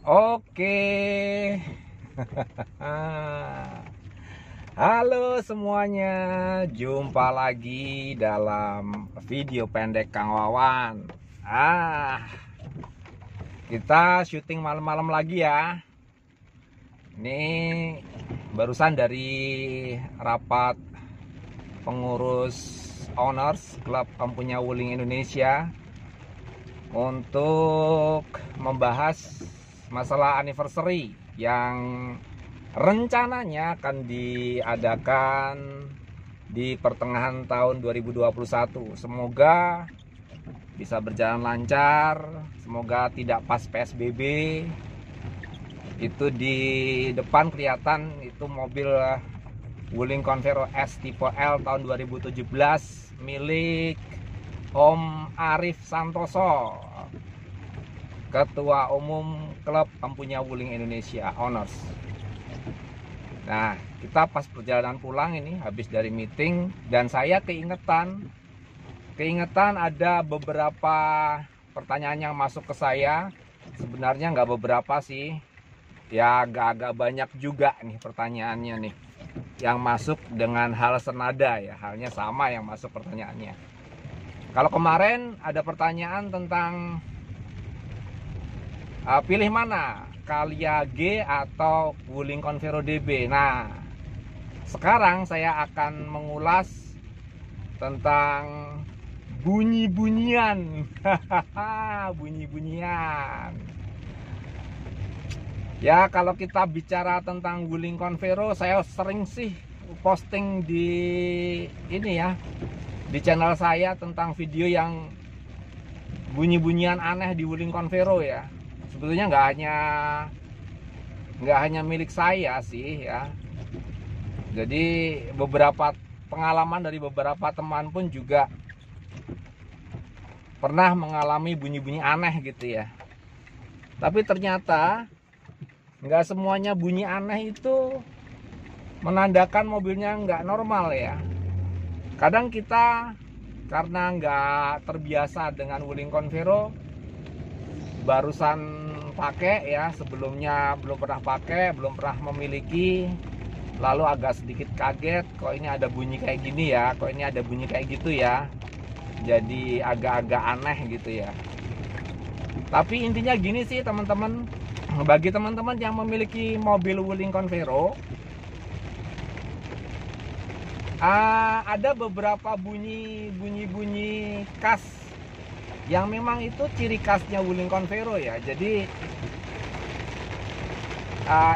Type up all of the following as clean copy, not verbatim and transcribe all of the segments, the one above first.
Oke. Halo semuanya, jumpa lagi dalam video pendek Kang Wawan. Kita syuting malam-malam lagi ya. Ini barusan dari rapat pengurus owners klub Empunya Wuling Indonesia untuk membahas masalah anniversary yang rencananya akan diadakan di pertengahan tahun 2021. Semoga bisa berjalan lancar, semoga tidak pas PSBB. Itu di depan kelihatan itu mobil Wuling Convero S tipe L tahun 2017 milik Om Arif Santoso, Ketua Umum Klub Empunya Wuling Indonesia Owners. Nah, kita pas perjalanan pulang ini habis dari meeting dan saya keingetan ada beberapa pertanyaan yang masuk ke saya. Sebenarnya nggak beberapa sih, ya agak-agak banyak juga nih pertanyaannya nih yang masuk dengan hal senada ya, halnya sama yang masuk pertanyaannya. Kalau kemarin ada pertanyaan tentang pilih mana, Calya G atau Wuling Convero DB. Nah, sekarang saya akan mengulas tentang bunyi-bunyian. Bunyi-bunyian. Ya, kalau kita bicara tentang Wuling Convero, saya sering sih posting di ini ya, di channel saya tentang video yang bunyi-bunyian aneh di Wuling Convero ya. Sebetulnya nggak hanya milik saya sih ya. Jadi beberapa pengalaman dari beberapa teman pun juga pernah mengalami bunyi-bunyi aneh gitu ya. Tapi ternyata nggak semuanya bunyi aneh itu menandakan mobilnya nggak normal ya. Kadang kita karena nggak terbiasa dengan Wuling Convero, barusan pakai ya, sebelumnya belum pernah pakai, belum pernah memiliki, lalu agak sedikit kaget, kok ini ada bunyi kayak gini ya, kok ini ada bunyi kayak gitu ya, jadi agak-agak aneh gitu ya. Tapi intinya gini sih teman-teman, bagi teman-teman yang memiliki mobil Wuling Convero, ada beberapa bunyi khas yang memang itu ciri khasnya Wuling Convero ya. Jadi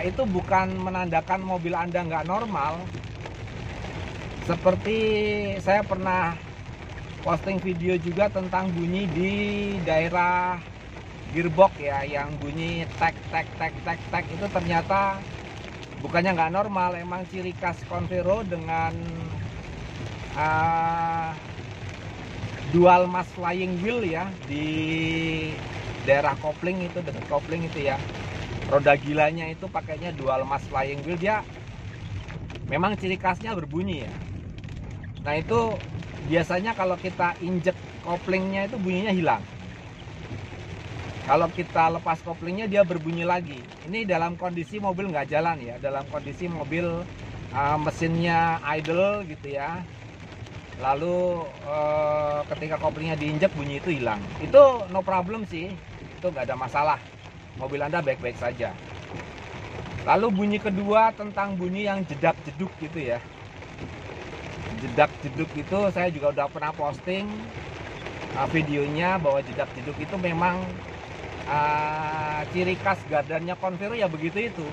itu bukan menandakan mobil Anda nggak normal. Seperti saya pernah posting video juga tentang bunyi di daerah gearbox ya, yang bunyi tek tek tek tek tek itu ternyata bukannya nggak normal, emang ciri khas Convero dengan dual mass flying wheel ya, di daerah kopling itu, dekat kopling itu ya, roda gilanya itu pakainya dual mass flying wheel, dia memang ciri khasnya berbunyi ya. Nah itu biasanya kalau kita injek koplingnya itu bunyinya hilang. Kalau kita lepas koplingnya dia berbunyi lagi. Ini dalam kondisi mobil nggak jalan ya, dalam kondisi mobil mesinnya idle gitu ya. Lalu ketika koplingnya diinjek bunyi itu hilang. Itu no problem sih, itu nggak ada masalah. Mobil Anda baik-baik saja. Lalu bunyi kedua tentang bunyi yang jedak-jeduk gitu ya. Jedak-jeduk itu saya juga udah pernah posting videonya, bahwa jedak-jeduk itu memang ciri khas gardannya Convero ya, begitu itu.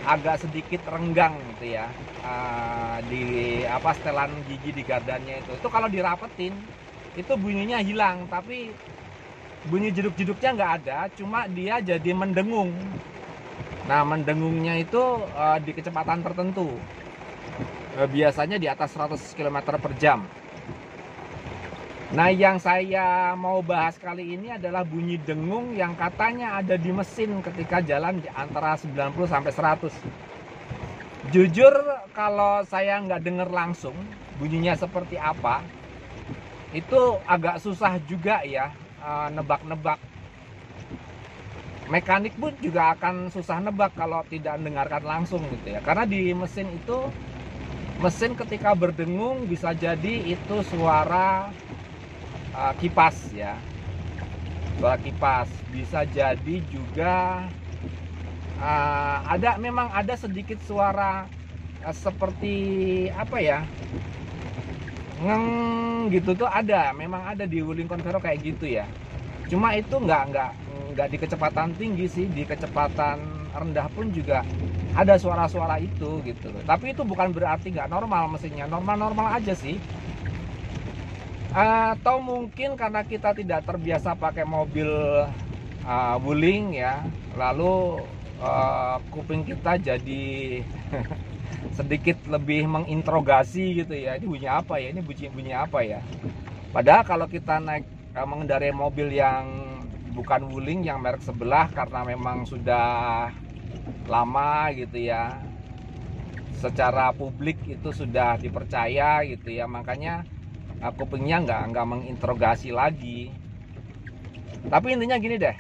Agak sedikit renggang gitu ya, di setelan gigi di gardannya itu kalau dirapetin itu bunyinya hilang, tapi bunyi jeduk-jeduknya nggak ada, cuma dia jadi mendengung. Nah mendengungnya itu di kecepatan tertentu, biasanya di atas 100 km per jam. Nah yang saya mau bahas kali ini adalah bunyi dengung yang katanya ada di mesin ketika jalan di antara 90 sampai 100. Jujur kalau saya nggak denger langsung bunyinya seperti apa, itu agak susah juga ya nebak-nebak. mekanik pun juga akan susah nebak kalau tidak mendengarkan langsung gitu ya. Karena di mesin itu, mesin ketika berdengung bisa jadi itu suara kipas ya, suara kipas. Bisa jadi juga memang ada sedikit suara seperti apa ya, ngeng gitu tuh ada, memang ada di Wuling Convero kayak gitu ya. Cuma itu nggak di kecepatan tinggi sih, di kecepatan rendah pun juga ada suara-suara itu gitu. Tapi itu bukan berarti nggak normal mesinnya, normal-normal aja sih. Atau mungkin karena kita tidak terbiasa pakai mobil Wuling ya, lalu kuping kita jadi sedikit lebih menginterogasi gitu ya. Ini bunyi apa ya? Ini bunyi apa ya? Padahal kalau kita mengendarai mobil yang bukan Wuling, yang merek sebelah, karena memang sudah lama gitu ya, secara publik itu sudah dipercaya gitu ya, makanya kupingnya nggak menginterogasi lagi. Tapi intinya gini deh,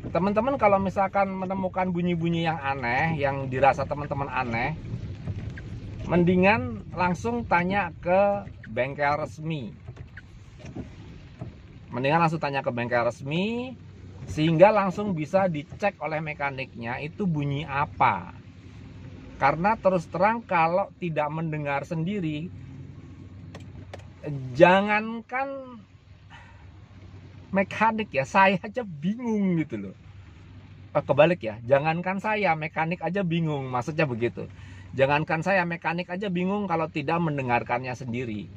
teman-teman kalau misalkan menemukan bunyi-bunyi yang aneh, yang dirasa teman-teman aneh, mendingan langsung tanya ke bengkel resmi. Sehingga langsung bisa dicek oleh mekaniknya itu bunyi apa. Karena terus terang kalau tidak mendengar sendiri, jangankan mekanik ya, saya aja bingung gitu loh. Kebalik ya, jangankan saya, mekanik aja bingung, maksudnya begitu. Jangankan saya, mekanik aja bingung kalau tidak mendengarkannya sendiri.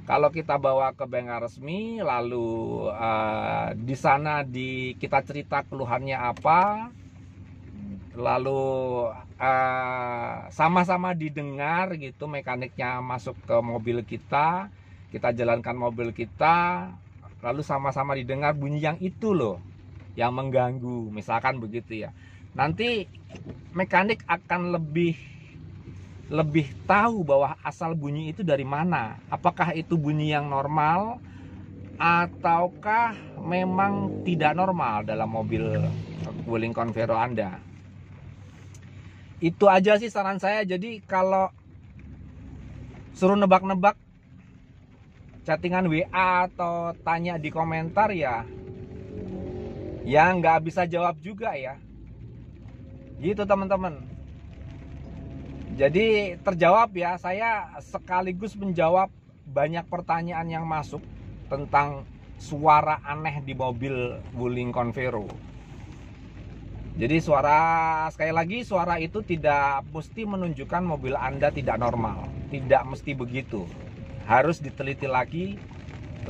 Kalau kita bawa ke bengkel resmi, lalu di sana kita cerita keluhannya apa, lalu sama-sama didengar gitu, mekaniknya masuk ke mobil kita jalankan mobil kita, lalu sama-sama didengar bunyi yang itu loh, yang mengganggu, misalkan begitu ya. Nanti mekanik akan lebih tahu bahwa asal bunyi itu dari mana. Apakah itu bunyi yang normal ataukah memang tidak normal dalam mobil Wuling Convero Anda. Itu aja sih saran saya. Jadi kalau suruh nebak-nebak, chattingan WA atau tanya di komentar ya nggak bisa jawab juga ya. Gitu teman-teman. Jadi terjawab ya, saya sekaligus menjawab banyak pertanyaan yang masuk tentang suara aneh di mobil Wuling Convero. Jadi sekali lagi, suara itu tidak mesti menunjukkan mobil Anda tidak normal. Tidak mesti begitu. Harus diteliti lagi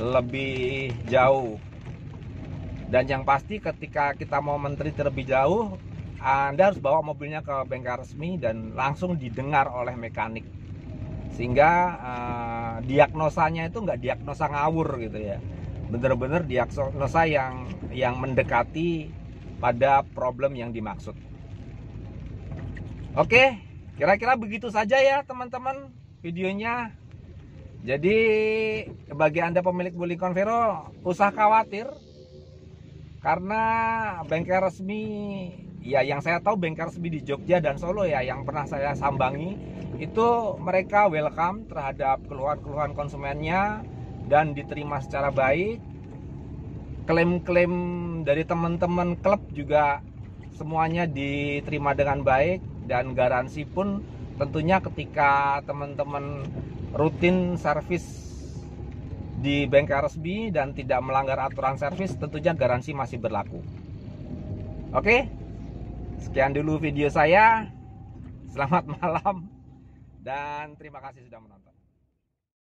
lebih jauh. Dan yang pasti ketika kita mau meneliti lebih jauh, Anda harus bawa mobilnya ke bengkel resmi dan langsung didengar oleh mekanik. Sehingga diagnosanya itu nggak diagnosa ngawur gitu ya. Bener-bener diagnosa yang mendekati pada problem yang dimaksud. Oke, kira-kira begitu saja ya teman-teman videonya. Jadi bagi Anda pemilik Wuling Convero, usah khawatir, karena bengkel resmi ya, yang saya tahu bengkel resmi di Jogja dan Solo ya, yang pernah saya sambangi, itu mereka welcome terhadap keluhan-keluhan konsumennya dan diterima secara baik. Klaim-klaim dari teman-teman klub juga semuanya diterima dengan baik, dan garansi pun tentunya ketika teman-teman rutin servis di bengkel resmi dan tidak melanggar aturan servis, tentunya garansi masih berlaku. Oke, sekian dulu video saya. Selamat malam dan terima kasih sudah menonton.